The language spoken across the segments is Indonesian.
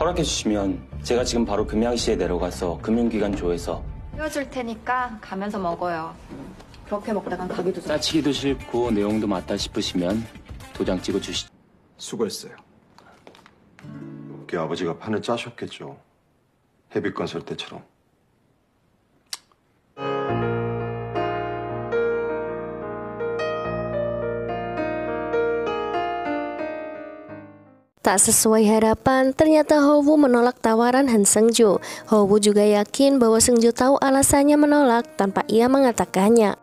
허락해 주시면 제가 지금 바로 금양시에 내려가서 금융기관 조에서 띄워줄 테니까 가면서 먹어요. 그렇게 먹다간 가기도 전. 짜치기도 싫고 내용도 맞다 싶으시면 도장 찍어 주시죠. 수고했어요. 우리 아버지가 판을 짜셨겠죠. 헤비건설 때처럼. Tak sesuai harapan, ternyata Howoo menolak tawaran Han Seung-jo. Howoo juga yakin bahwa Seung-jo tahu alasannya menolak tanpa ia mengatakannya.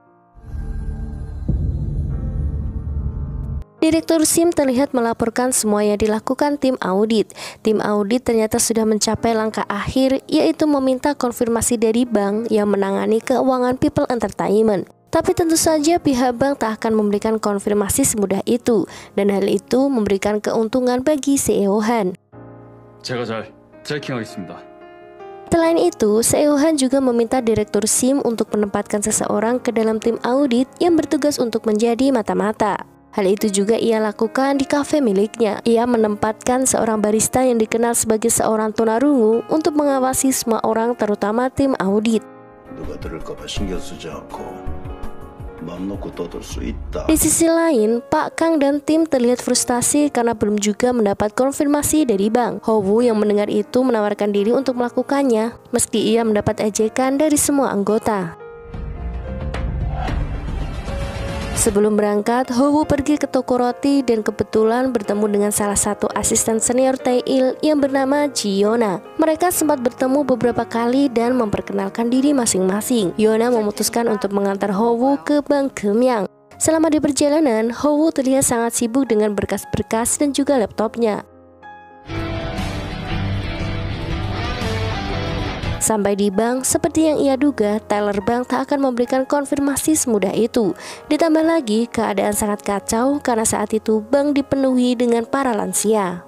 Direktur SIM terlihat melaporkan semua yang dilakukan tim audit. Tim audit ternyata sudah mencapai langkah akhir, yaitu meminta konfirmasi dari bank yang menangani keuangan People Entertainment. Tapi tentu saja pihak bank tak akan memberikan konfirmasi semudah itu, dan hal itu memberikan keuntungan bagi CEO Han. 제가 잘 체킹하겠습니다. Selain itu, CEO Han juga meminta direktur SIM untuk menempatkan seseorang ke dalam tim audit yang bertugas untuk menjadi mata-mata. Hal itu juga ia lakukan di kafe miliknya. Ia menempatkan seorang barista yang dikenal sebagai seorang tunarungu untuk mengawasi semua orang, terutama tim audit. Di sisi lain, Pak Kang dan tim terlihat frustasi karena belum juga mendapat konfirmasi dari bank. Howoo yang mendengar itu menawarkan diri untuk melakukannya, meski ia mendapat ejekan dari semua anggota. Sebelum berangkat, Howoo pergi ke toko roti dan kebetulan bertemu dengan salah satu asisten senior Tae-il yang bernama Ji Yona. Mereka sempat bertemu beberapa kali dan memperkenalkan diri masing-masing. Yona memutuskan untuk mengantar Howoo ke Bank Keumyang. Selama di perjalanan, Howoo terlihat sangat sibuk dengan berkas-berkas dan juga laptopnya. Sampai di bank, seperti yang ia duga, teller bank tak akan memberikan konfirmasi semudah itu. Ditambah lagi, keadaan sangat kacau karena saat itu bank dipenuhi dengan para lansia.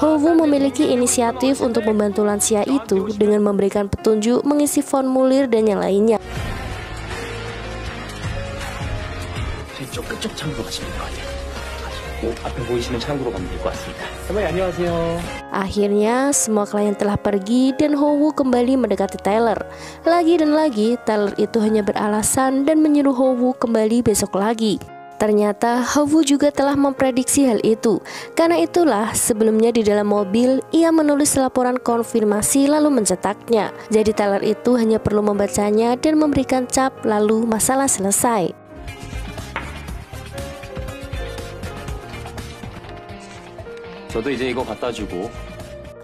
Howoo memiliki inisiatif untuk membantu lansia itu dengan memberikan petunjuk mengisi formulir dan yang lainnya. 앞에 보이시는 창구로 가면 될 것 같습니다. 선배님 안녕하세요. Akhirnya semua klien telah pergi dan Howoo kembali mendekati Taylor. Lagi dan lagi, Taylor itu hanya beralasan dan menyuruh Howoo kembali besok lagi. Ternyata Howoo juga telah memprediksi hal itu. Karena itulah sebelumnya di dalam mobil ia menulis laporan konfirmasi lalu mencetaknya. Jadi Taylor itu hanya perlu membacanya dan memberikan cap lalu masalah selesai. 저도 이제 이거 갖다 주고.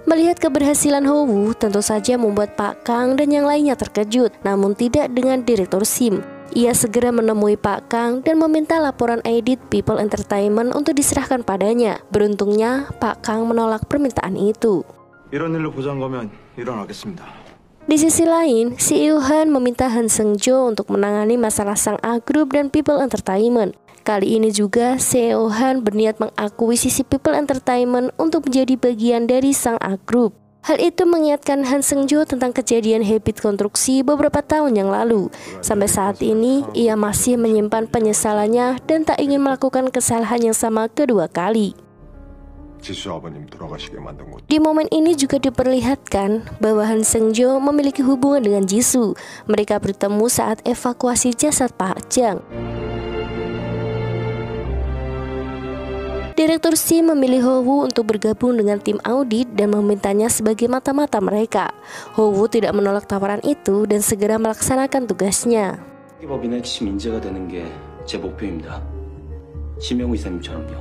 Melihat keberhasilan Howoo tentu saja membuat Pak Kang dan yang lainnya terkejut, namun tidak dengan direktur SIM. Ia segera menemui Pak Kang dan meminta laporan audit People Entertainment untuk diserahkan padanya. Beruntungnya Pak Kang menolak permintaan itu. 이런 일로 보자는 거면 일어나겠습니다. Di sisi lain, CEO Han meminta Han Seung-jo untuk menangani masalah Sang A Group dan People Entertainment. Kali ini juga CEO Han berniat mengakuisisi People Entertainment untuk menjadi bagian dari Sang A Group. Hal itu mengingatkan Han Seung-jo tentang kejadian habit konstruksi beberapa tahun yang lalu. Sampai saat ini, ia masih menyimpan penyesalannya dan tak ingin melakukan kesalahan yang sama kedua kali. Di momen ini juga diperlihatkan bahwa Han Seung-jo memiliki hubungan dengan Jisoo. Mereka bertemu saat evakuasi jasad Pak Jang. Direktur SIM memilih Howoo untuk bergabung dengan tim audit dan memintanya sebagai mata-mata mereka. Howoo tidak menolak tawaran itu dan segera melaksanakan tugasnya. 법인의 핵심 인재가 되는 게 제 목표입니다. 지명우 이사님처럼요.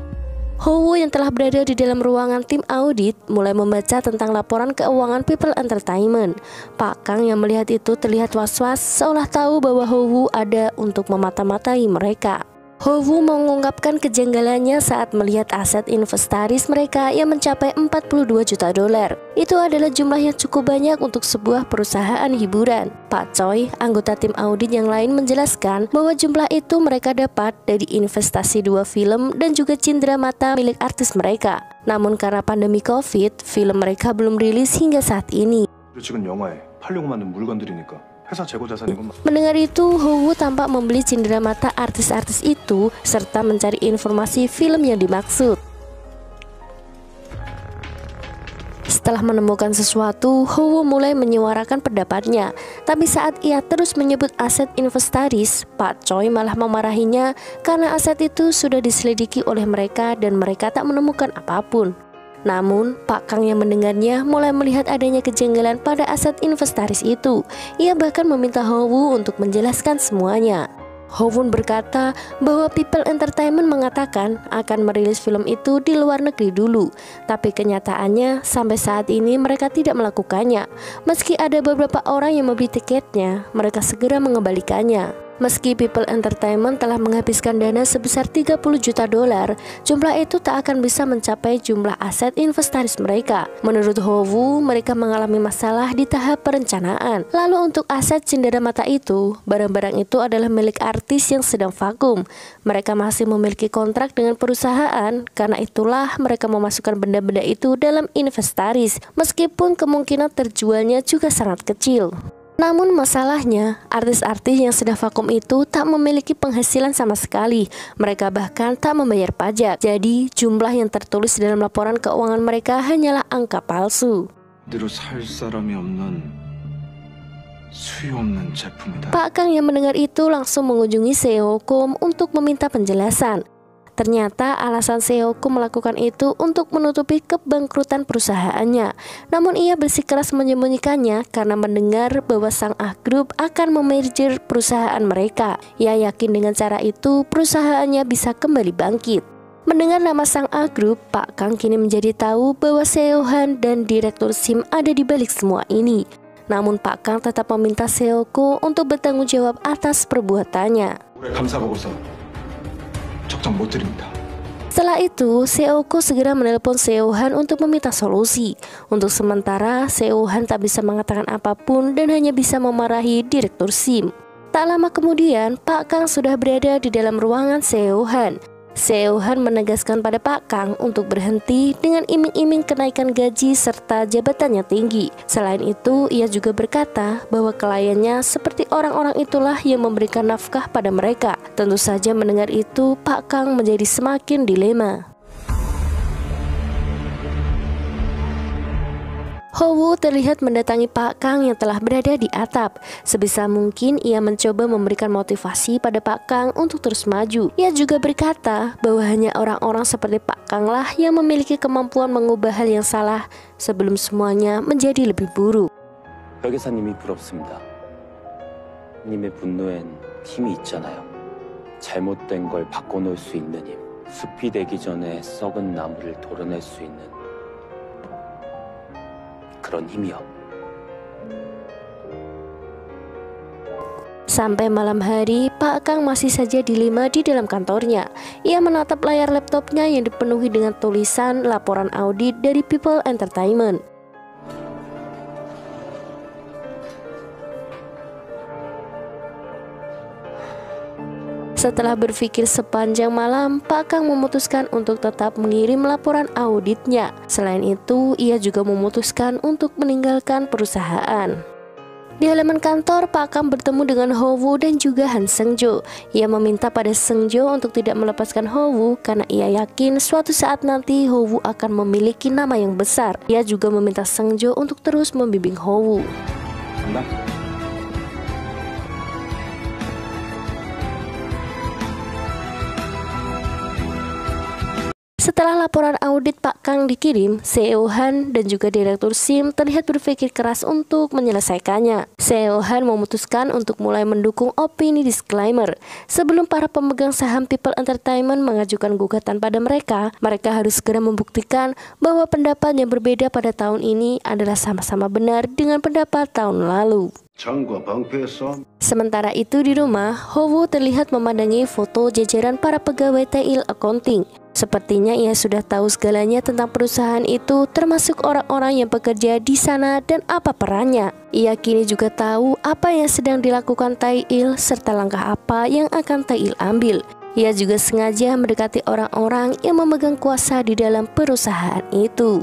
Howoo yang telah berada di dalam ruangan tim audit mulai membaca tentang laporan keuangan People Entertainment. Pak Kang yang melihat itu terlihat was-was seolah tahu bahwa Howoo ada untuk memata-matai mereka. Howoo mengungkapkan kejanggalannya saat melihat aset inventaris mereka yang mencapai 42 juta dolar. Itu adalah jumlah yang cukup banyak untuk sebuah perusahaan hiburan. Pak Choi, anggota tim audit yang lain menjelaskan bahwa jumlah itu mereka dapat dari investasi 2 film dan juga cindera mata milik artis mereka. Namun karena pandemi Covid, film mereka belum rilis hingga saat ini. 지금 영화에 팔려고 만든 물건들이니까. Mendengar itu, Howoo tampak membeli cindera mata artis-artis itu serta mencari informasi film yang dimaksud. Setelah menemukan sesuatu, Howo mulai menyuarakan pendapatnya. Tapi saat ia terus menyebut aset inventaris, Pak Choi malah memarahinya karena aset itu sudah diselidiki oleh mereka dan mereka tak menemukan apapun. Namun, Pak Kang yang mendengarnya mulai melihat adanya kejanggalan pada aset inventaris itu. Ia bahkan meminta Howo untuk menjelaskan semuanya. Howon berkata bahwa People Entertainment mengatakan akan merilis film itu di luar negeri dulu, tapi kenyataannya sampai saat ini mereka tidak melakukannya. Meski ada beberapa orang yang membeli tiketnya, mereka segera mengembalikannya. Meski People Entertainment telah menghabiskan dana sebesar 30 juta dolar, jumlah itu tak akan bisa mencapai jumlah aset inventaris mereka. Menurut Howo, mereka mengalami masalah di tahap perencanaan. Lalu untuk aset cendera mata itu, barang-barang itu adalah milik artis yang sedang vakum. Mereka masih memiliki kontrak dengan perusahaan, karena itulah mereka memasukkan benda-benda itu dalam inventaris, meskipun kemungkinan terjualnya juga sangat kecil. Namun masalahnya, artis-artis yang sedang vakum itu tak memiliki penghasilan sama sekali. Mereka bahkan tak membayar pajak. Jadi jumlah yang tertulis dalam laporan keuangan mereka hanyalah angka palsu. Pak Kang yang mendengar itu langsung mengunjungi Seokom untuk meminta penjelasan. Ternyata alasan Seokom melakukan itu untuk menutupi kebangkrutan perusahaannya. Namun ia bersikeras menyembunyikannya karena mendengar bahwa Sang-ah Group akan memerger perusahaan mereka. Ia yakin dengan cara itu perusahaannya bisa kembali bangkit. Mendengar nama Sang-ah Group, Pak Kang kini menjadi tahu bahwa Seo-han dan Direktur Sim ada di balik semua ini. Namun Pak Kang tetap meminta Seoko untuk bertanggung jawab atas perbuatannya. Setelah itu, Seoko segera menelpon Seo-han untuk meminta solusi. Untuk sementara, Seo-han tak bisa mengatakan apapun dan hanya bisa memarahi Direktur Sim. Tak lama kemudian, Pak Kang sudah berada di dalam ruangan Seo-han. Seo-han menegaskan pada Pak Kang untuk berhenti dengan iming-iming kenaikan gaji serta jabatannya tinggi. Selain itu, ia juga berkata bahwa kliennya seperti orang-orang itulah yang memberikan nafkah pada mereka. Tentu saja mendengar itu, Pak Kang menjadi semakin dilema. Howo terlihat mendatangi Pak Kang yang telah berada di atap. Sebisa mungkin ia mencoba memberikan motivasi pada Pak Kang untuk terus maju. Ia juga berkata bahwa hanya orang-orang seperti Pak Kang lah yang memiliki kemampuan mengubah hal yang salah sebelum semuanya menjadi lebih buruk. 회계사님이 부럽습니다. 님의 분노엔 힘이 있잖아요. 잘못된 걸 바꿔놓을 수 있는 힘. 숲이 되기 전에 썩은 나무를 도려낼 수 있는 그런 힘이요. Sampai malam hari, Pak Kang masih saja dilema di dalam kantornya. Ia menatap layar laptopnya yang dipenuhi dengan tulisan laporan audit dari People Entertainment. Setelah berpikir sepanjang malam, Pak Kang memutuskan untuk tetap mengirim laporan auditnya. Selain itu, ia juga memutuskan untuk meninggalkan perusahaan. Di halaman kantor, Pak Kang bertemu dengan Howo dan juga Han Seung-jo. Ia meminta pada Seung-jo untuk tidak melepaskan Howo karena ia yakin suatu saat nanti Howo akan memiliki nama yang besar. Ia juga meminta Seung-jo untuk terus membimbing Howo. Setelah laporan audit Pak Kang dikirim, Seo-han dan juga Direktur Sim terlihat berpikir keras untuk menyelesaikannya. Seo-han memutuskan untuk mulai mendukung opini disclaimer. Sebelum para pemegang saham People Entertainment mengajukan gugatan pada mereka, mereka harus segera membuktikan bahwa pendapat yang berbeda pada tahun ini adalah sama-sama benar dengan pendapat tahun lalu. Sementara itu di rumah, Howo terlihat memandangi foto jajaran para pegawai Tail Accounting. Sepertinya ia sudah tahu segalanya tentang perusahaan itu, termasuk orang-orang yang bekerja di sana dan apa perannya. Ia kini juga tahu apa yang sedang dilakukan Tail serta langkah apa yang akan Tail ambil. Ia juga sengaja mendekati orang-orang yang memegang kuasa di dalam perusahaan itu.